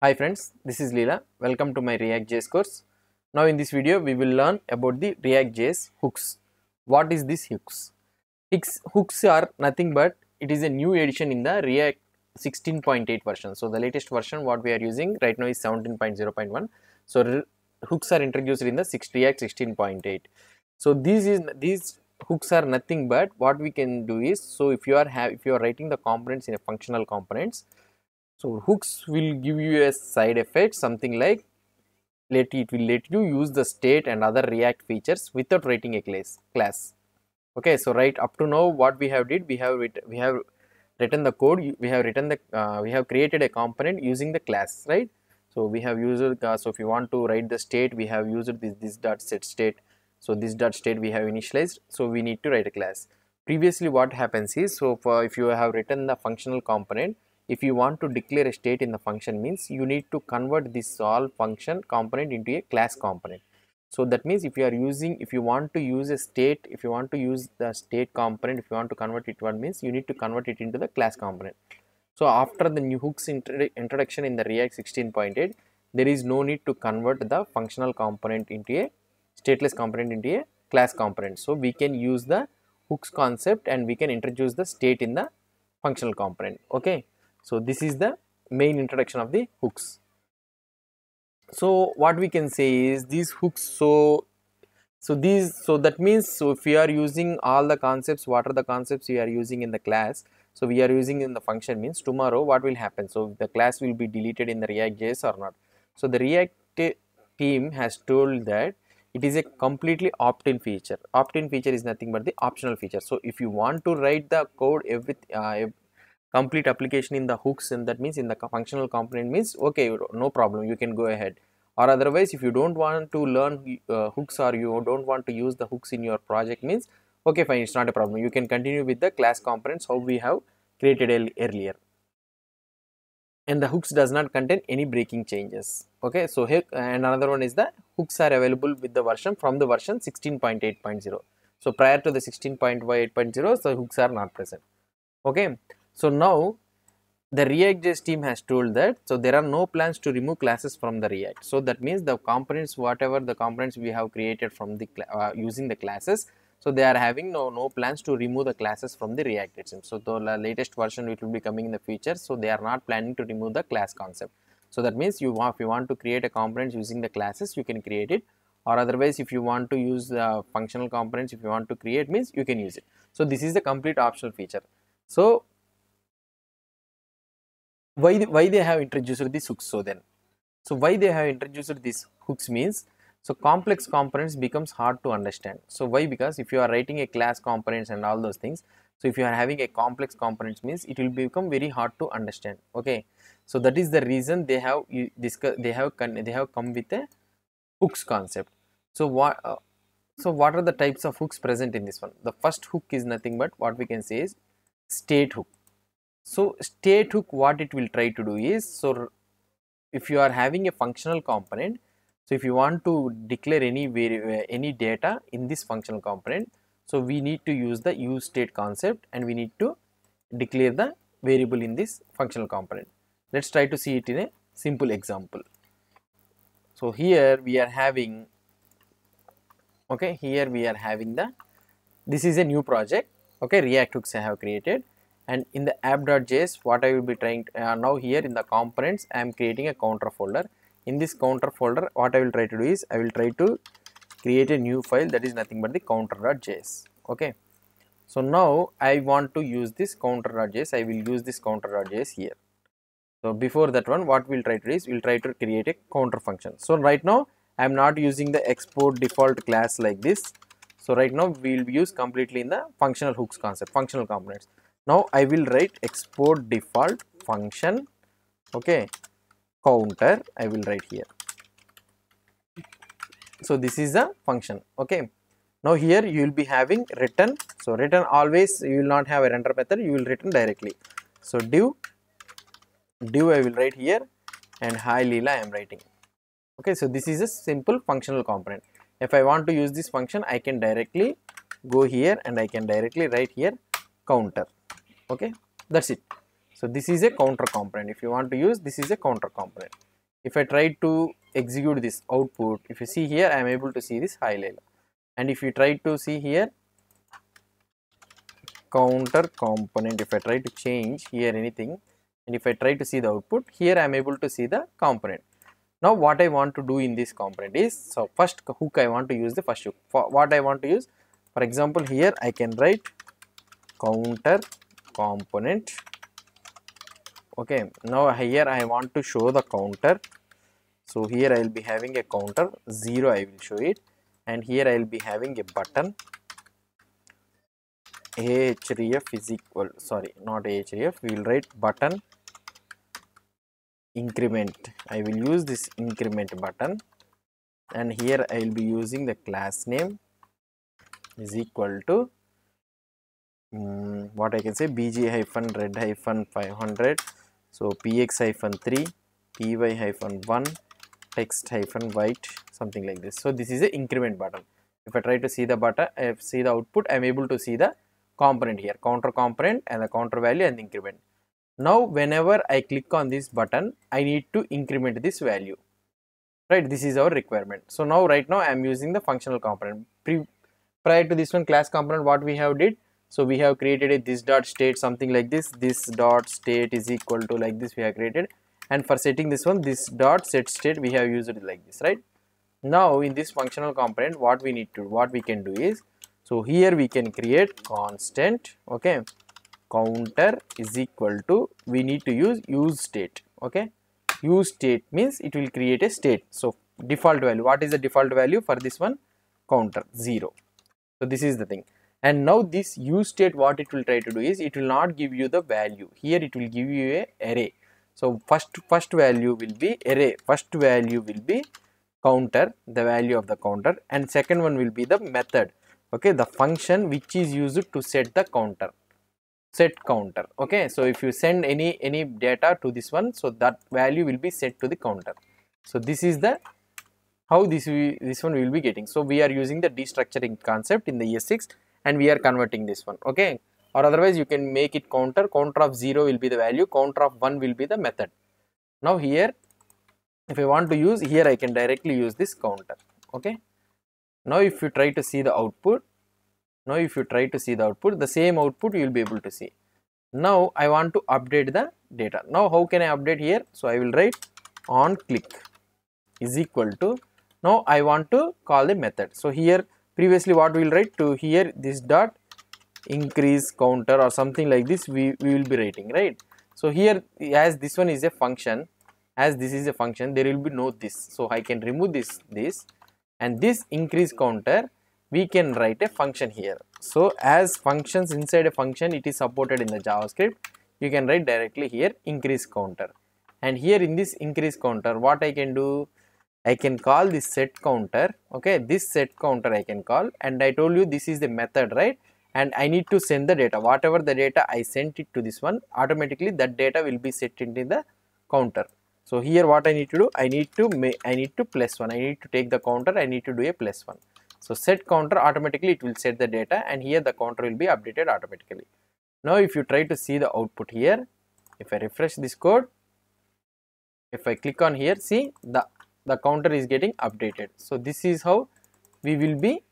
Hi friends, this is Leela. Welcome to my ReactJS course. Now in this video we will learn about the ReactJS hooks. What is this hooks? Hooks are nothing but it is a new edition in the React 16.8 version. So the latest version what we are using right now is 17.0.1. So hooks are introduced in the React 16.8. So these hooks are nothing but what we can do is, so if you are writing the components in a functional components, so hooks will give you a side effect, something like it will let you use the state and other React features without writing a class. Okay, so right up to now what we have did, we have written the code, we have created a component using the class, right? So we have used so if you want to write the state, we have used this dot set state. So this dot state we have initialized, so we need to write a class. Previously what happens is, so if you have written the functional component, if you want to declare a state in the function, means you need to convert this all function component into a class component. So that means if you want to use a state, if you want to use the state component, if you want to convert it, one means you need to convert it into the class component. So after the new hooks introduction in the React 16.8, there is no need to convert the functional component into a stateless component into a class component. So we can use the hooks concept and we can introduce the state in the functional component. Okay, so this is the main introduction of the hooks. So what we can say is these hooks, so that means, so if we are using all the concepts, what are the concepts we are using in the class, so we are using in the function, means tomorrow what will happen, so the class will be deleted in the React.js or not. So the React team has told that it is a completely opt-in feature. Opt-in feature is nothing but the optional feature. So if you want to write the code complete application in the hooks, and that means in the functional component, means okay, no problem, you can go ahead. Or otherwise, if you don't want to learn hooks, or you don't want to use the hooks in your project, means okay, fine, it's not a problem, you can continue with the class components how we have created earlier, and the hooks does not contain any breaking changes. Okay, so here, and another one is the hooks are available with the version from the version 16.8.0. so prior to the 16.8.0, so hooks are not present. Okay, so now the React.js team has told that, so there are no plans to remove classes from the React. So that means the components, whatever the components we have created from the using the classes, so they are having no plans to remove the classes from the React itself. So the latest version, it will be coming in the future, so they are not planning to remove the class concept. So that means if you want to create a component using the classes, you can create it, or otherwise if you want to use the functional components, if you want to create, means you can use it. So this is the complete optional feature. So why they have introduced these hooks? So why they have introduced these hooks means, so complex components becomes hard to understand. So why? Because if you are writing a class components and all those things, so if you are having a complex components, means it will become very hard to understand. Okay, so that is the reason they have come with a hooks concept. So what are the types of hooks present in this one? The first hook is nothing but what we can say is state hook. So state hook, what it will try to do is, so if you are having a functional component, so if you want to declare any data in this functional component, so we need to use the useState concept and we need to declare the variable in this functional component. Let's try to see it in a simple example. So here we are having, okay, here we are having this is a new project, okay, React hooks I have created. And in the app.js, what I will be trying now here in the components, I am creating a counter folder. In this counter folder, what I will try to do is, I will try to create a new file that is nothing but the counter.js. Okay, so now I want to use this counter.js. I will use this counter.js here. So before that one, what we'll try to do is, we'll try to create a counter function. So right now I am not using the export default class like this. So right now we will use completely in the functional hooks concept, functional components. Now I will write export default function, okay, counter I will write here. So this is a function. Okay, now here you will be having return. So return, always you will not have a render method, you will return directly. So div I will write here, and hi Leela I am writing. Okay, so this is a simple functional component. If I want to use this function, I can directly go here and I can directly write here counter. Okay, that's it. So this is a counter component. If you want to use, this is a counter component. If I try to execute this output, if you see here, I am able to see this hi Layla. And if you try to see here, counter component, if I try to change here anything, and if I try to see the output, here I am able to see the component. Now what I want to do in this component is, so first hook I want to use the first hook. For what I want to use, for example here I can write counter component. Okay, now here I want to show the counter. So here I will be having a counter 0, I will show it, and here I will be having a button. Ahref is equal, sorry, not ahref, we will write button increment. I will use this increment button, and here I will be using the class name is equal to what I can say, bg-red-500, so px-3, py-1, text-white, something like this. So this is the increment button. If I try to see the button, see the output, I am able to see the component here, counter component and the counter value and the increment. Now whenever I click on this button, I need to increment this value, right? This is our requirement. So now right now I am using the functional component. Prior to this one, class component, what we have did, so we have created a this dot state, something like this, this dot state is equal to like this we have created, and for setting this one, this dot set state, we have used it like this, right? Now in this functional component, what we can do is, so here we can create constant, okay, counter is equal to, we need to use useState, okay. useState means it will create a state. So default value, what is the default value for this one? Counter 0. So this is the thing. And now this useState, what it will try to do is, it will not give you the value, here it will give you a array. So first value will be array, first value will be counter, the value of the counter, and second one will be the method, okay, the function which is used to set the counter, set counter, okay. So if you send any data to this one, so that value will be set to the counter. So this is the how this one we will be getting. So we are using the destructuring concept in the ES6 and we are converting this one, okay. Or otherwise you can make it counter of 0 will be the value, counter of 1 will be the method. Now here if I want to use, here I can directly use this counter, okay. Now if you try to see the output, the same output you will be able to see. Now I want to update the data. Now how can I update here? So I will write on click is equal to, now I want to call the method. So here previously what we will write to here, this dot increase counter or something like this we will be writing, right? So here, as this one is a function, as this is a function, there will be no this, so I can remove this and this increase counter we can write a function here. So as functions inside a function, it is supported in the JavaScript, you can write directly here increase counter, and here in this increase counter what I can do, I can call this set counter, okay, this set counter I can call, and I told you this is the method, right? And I need to send the data, whatever the data I sent it to this one, automatically that data will be set into the counter. So here what I need to do, I need to plus 1, I need to take the counter, I need to do a plus 1. So set counter, automatically it will set the data, and here the counter will be updated automatically. Now if you try to see the output here, if I refresh this code, if I click on here, see the counter is getting updated. So this is how we will be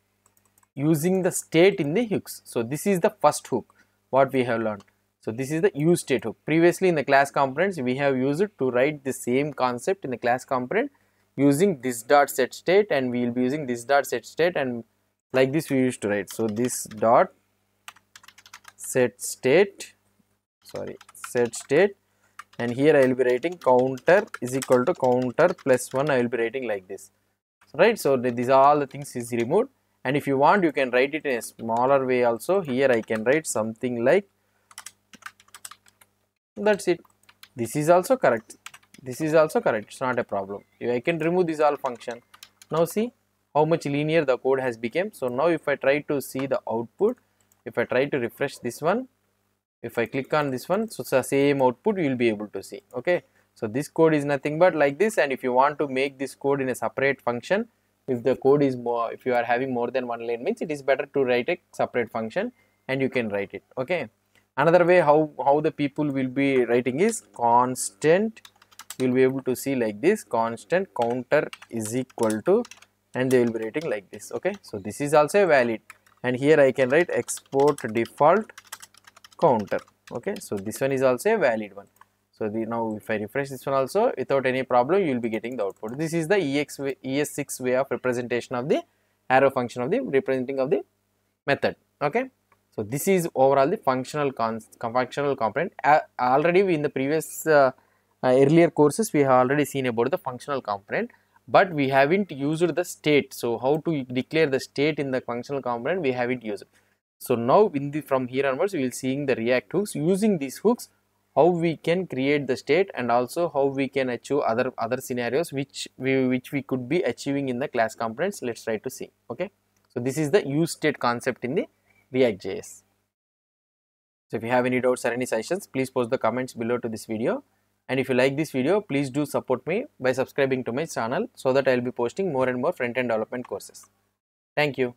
using the state in the hooks. So this is the first hook what we have learned. So this is the useState hook. Previously in the class components we have used it to write the same concept in the class component using this dot set state, and we will be using this dot set state, and like this we used to write. So this dot set state, and here I will be writing counter is equal to counter plus 1, I will be writing like this, right? So these are all the things is removed, and if you want you can write it in a smaller way also. Here I can write something like, that's it. This is also correct, it's not a problem. I can remove this all function. Now see how much linear the code has become. So now if I try to see the output, if I try to refresh this one, if I click on this one, so it's the same output you will be able to see, okay. So this code is nothing but like this, and if you want to make this code in a separate function, if the code is more, if you are having more than one line, means it is better to write a separate function and you can write it, okay. Another way how the people will be writing is constant you will be able to see like this, constant counter is equal to, and they will be writing like this. Okay, so this is also valid, and here I can write export default counter. Okay, so this one is also a valid one. So now if I refresh this one also, without any problem you will be getting the output. This is the ES6 way of representation of the arrow function of the representing of the method. Okay, so this is overall the functional component. Already in the previous earlier courses we have already seen about the functional component, but we haven't used the state. So how to declare the state in the functional component we haven't used. So now from here onwards we will seeing the React hooks. Using these hooks, how we can create the state, and also how we can achieve other scenarios which we could be achieving in the class components. Let's try to see. Okay, so this is the useState concept in the ReactJS. So if you have any doubts or any suggestions, please post the comments below to this video. And if you like this video, please do support me by subscribing to my channel, so that I will be posting more and more front-end development courses. Thank you.